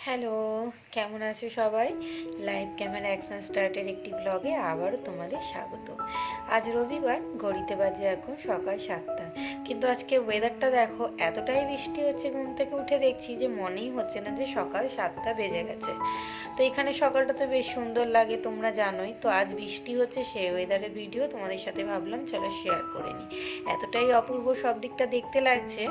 Hello, কেমন আছো সবাই? লাইভ ক্যামেরা অ্যাকশন স্টার্টের একটি ব্লগে আবারও তোমাদের স্বাগত। আজ রবিবার, ঘড়িতে বাজে এখন সকাল 7টা। কিন্তু আজকে ওয়েদারটা দেখো, এতটাই বৃষ্টি হচ্ছে, ঘুম থেকে উঠে দেখছি যে মনেই হচ্ছে না যে সকাল 7টা বেজে গেছে। তো এখানে সকালটা তো বেশ সুন্দর লাগে, তোমরা জানোই। তো আজ বৃষ্টি হচ্ছে, সেই ওয়েদারের ভিডিও তোমাদের সাথে ভাবলাম চলো শেয়ার করে নিই। এতটাই অপূর্ব সব দিকটা দেখতে লাগছে।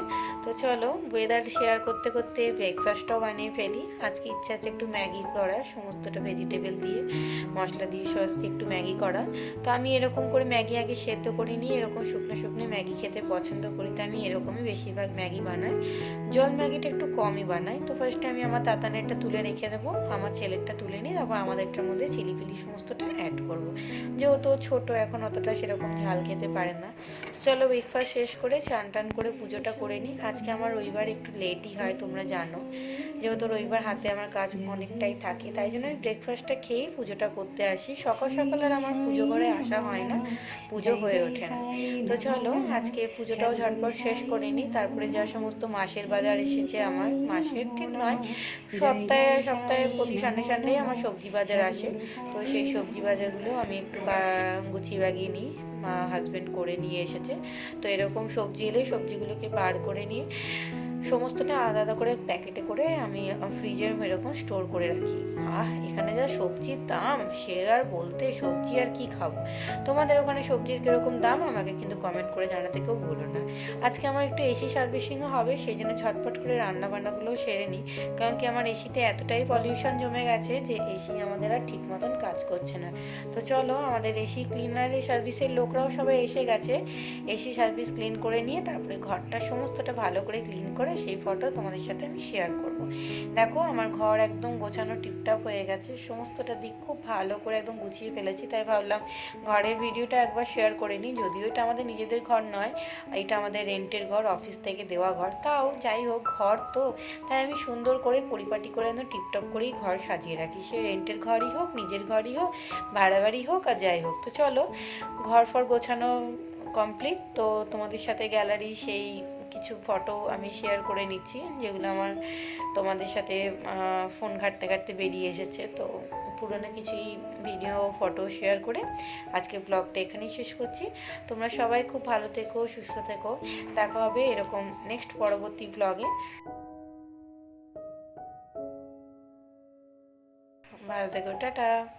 তো চলো ওয়েদার শেয়ার করতে করতে ব্রেকফাস্টটাও বানিয়ে ফেলি। আজকে ইচ্ছা আছে একটু ম্যাগি করা, সমস্তটা ভেজিটেবল দিয়ে, মশলা দিয়ে, সস দিয়ে একটু ম্যাগি করা। তো আমি এরকম করে ম্যাগি আগে সেদ্ধ করে নিয়ে এরকম শুকনো শুকনো ম্যাগি খেতে পছন্দ করি, তো আমি এরকমই বেশিরভাগ ম্যাগি বানাই। জল ম্যাগিটা একটু কমই বানাই। তো ফার্স্টে আমি আমার তাতানেরটা তুলে রেখে দেবো, আমার ছেলেরটা তুলে নিই, তারপর আমাদেরটার মধ্যে চিলি ফিলি সমস্তটা অ্যাড করবো। যেহেতু ছোট, এখন অতটা সেরকম ঝাল খেতে পারে না। তো চলো ব্রেকফাস্ট শেষ করে চান টান করে পুজোটা করে নিই। আজকে আমার রবিবার একটু লেটই হয়, তোমরা জানো। যেহেতু রবিবার হাতে আমার কাজ অনেকটাই থাকে, তাই জন্য আমি ব্রেকফাস্টটা খেয়েই পুজোটা করতে আসি। সকাল সকাল আর আমার পুজো ঘরে আসা হয় না, পুজো হয়ে ওঠে না। তো চলো আজকে পুজোটাও ঝটপট শেষ করে নিই। তারপরে যা সমস্ত মাসের বাজার এসেছে, আমার মাসের ঠিক নয়, সপ্তাহে সপ্তাহে প্রতি সানডে সানডেই আমার সবজি বাজার আসে। তো সেই সবজি বাজারগুলো আমি একটু গুছিয়ে বাগিয়ে নিই, মা হাজব্যান্ড করে নিয়ে এসেছে। তো এরকম সবজি এলে সবজিগুলোকে বার করে নিয়ে সমস্তটা আলাদা আলাদা করে প্যাকেটে করে আমি ফ্রিজের এরকম স্টোর করে রাখি। এখানে যা সবজির দাম, সে আর বলতে, সবজি আর কি খাবো। তোমাদের ওখানে সবজির কিরকম দাম আমাকে কিন্তু কমেন্ট করে জানাতে কেউ ভুলো না। আজকে আমার একটু এসি সার্ভিসিংও হবে, সেই জন্য ঝটপট করে রান্না বান্নাগুলোও সেরে নিই। কারণ কি আমার এসিতে এতটাই পলিউশন জমে গেছে যে এসি আমাদের আর ঠিক মতন কাজ করছে না। তো চলো, আমাদের এসি ক্লিনার সার্ভিসের লোকরাও সবাই এসে গেছে। এসি সার্ভিস ক্লিন করে নিয়ে তারপরে ঘরটা সমস্তটা ভালো করে ক্লিন করে সেই ফটো তোমাদের সাথে আমি শেয়ার করব। দেখো আমার ঘর একদম গোছানো টিপটাপ হয়ে গেছে, সমস্তটা দিক খুব ভালো করে একদম গুছিয়ে ফেলেছি। তাই ভাবলাম ঘরের ভিডিওটা একবার শেয়ার করে নিই। যদিও এটা আমাদের নিজেদের ঘর নয়, এটা আমাদের রেন্টের ঘর, অফিস থেকে দেওয়া ঘর। তাও যাই হোক, ঘর তো, তাই আমি সুন্দর করে পরিপাটি করে একদম টিপটপ করেই ঘর সাজিয়ে রাখি। সে রেন্টের ঘরই হোক, নিজের ঘরই হোক, ভাড়া বাড়ি হোক, আর যাই হোক। তো চলো, ঘর ফর গোছানো কমপ্লিট। তো তোমাদের সাথে গ্যালারি সেই কিছু ফটো আমি শেয়ার করে নিচ্ছি, যেগুলো আমার তোমাদের সাথে ফোন ঘাঁটতে ঘাঁটতে বেরিয়ে এসেছে। তো পুরোনো কিছুই ভিডিও ফটো শেয়ার করে আজকে ব্লগটা এখানেই শেষ করছি। তোমরা সবাই খুব ভালো থেকো, সুস্থ থেকো। দেখা হবে এরকম নেক্সট পরবর্তী ব্লগে। ভালো থেকো, টাটা।